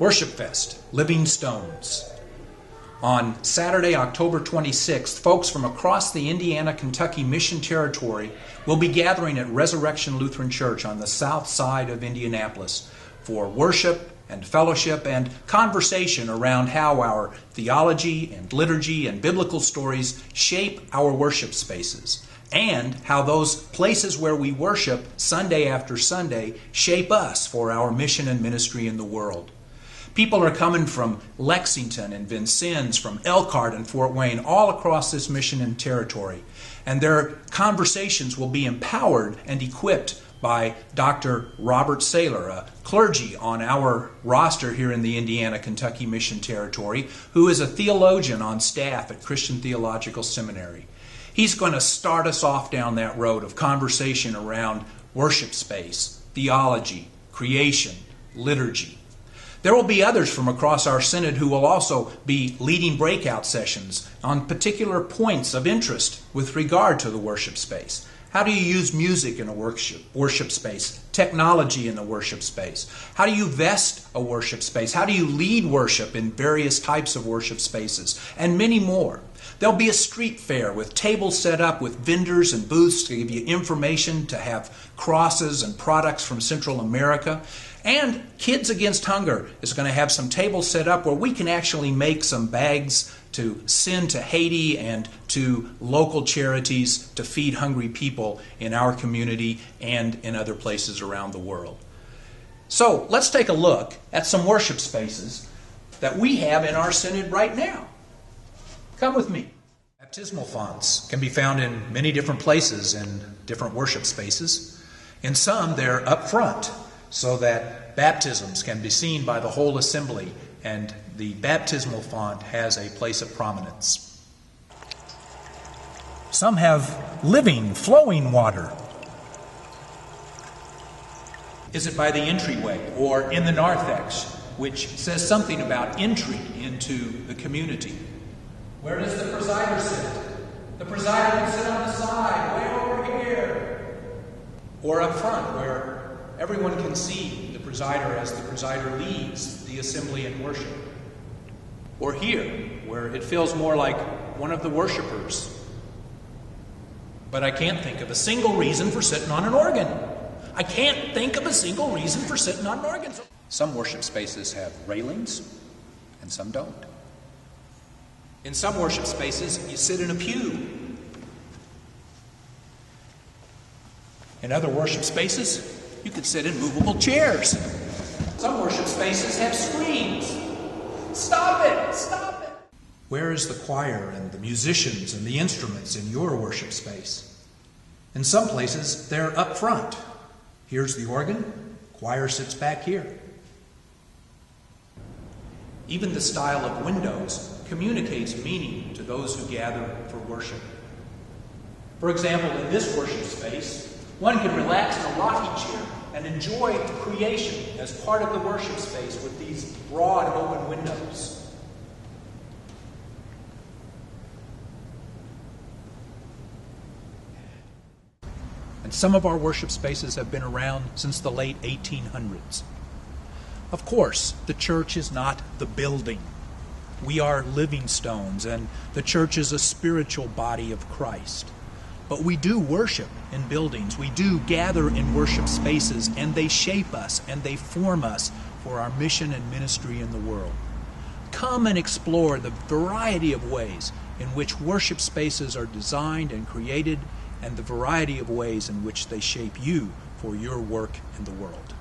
Worshipfest, Living Stones. On Saturday, October 26th, folks from across the Indiana-Kentucky Mission Territory will be gathering at Resurrection Lutheran Church on the south side of Indianapolis for worship and fellowship and conversation around how our theology and liturgy and biblical stories shape our worship spaces, and how those places where we worship Sunday after Sunday shape us for our mission and ministry in the world. People are coming from Lexington and Vincennes, from Elkhart and Fort Wayne, all across this mission and territory. And their conversations will be empowered and equipped by Dr. Robert Saylor, a clergy on our roster here in the Indiana-Kentucky Mission Territory, who is a theologian on staff at Christian Theological Seminary. He's going to start us off down that road of conversation around worship space, theology, creation, liturgy. There will be others from across our synod who will also be leading breakout sessions on particular points of interest with regard to the worship space. How do you use music in a worship space? Technology in the worship space? How do you vest a worship space? How do you lead worship in various types of worship spaces? And many more. There'll be a street fair with tables set up with vendors and booths to give you information, to have crosses and products from Central America. And Kids Against Hunger is going to have some tables set up where we can actually make some bags to send to Haiti and to local charities to feed hungry people in our community and in other places around the world. So let's take a look at some worship spaces that we have in our synod right now. Come with me. Baptismal fonts can be found in many different places in different worship spaces. In some, they're up front so that baptisms can be seen by the whole assembly, and the baptismal font has a place of prominence. Some have living, flowing water. Is it by the entryway or in the narthex, which says something about entry into the community? Where does the presider sit? The presider can sit on the side, way over here. Or up front, where everyone can see the presider as the presider leads the assembly in worship. Or here, where it feels more like one of the worshipers. But I can't think of a single reason for sitting on an organ. I can't think of a single reason for sitting on an organ. Some worship spaces have railings, and some don't. In some worship spaces, you sit in a pew. In other worship spaces, you could sit in movable chairs. Some worship spaces have screens. Stop it! Stop it! Where is the choir and the musicians and the instruments in your worship space? In some places, they're up front. Here's the organ. Choir sits back here. Even the style of windows communicates meaning to those who gather for worship. For example, in this worship space, one can relax in a rocking chair and enjoy creation as part of the worship space with these broad open windows. And some of our worship spaces have been around since the late 1800s. Of course, the church is not the building. We are living stones, and the church is a spiritual body of Christ. But we do worship in buildings. We do gather in worship spaces, and they shape us and they form us for our mission and ministry in the world. Come and explore the variety of ways in which worship spaces are designed and created, and the variety of ways in which they shape you for your work in the world.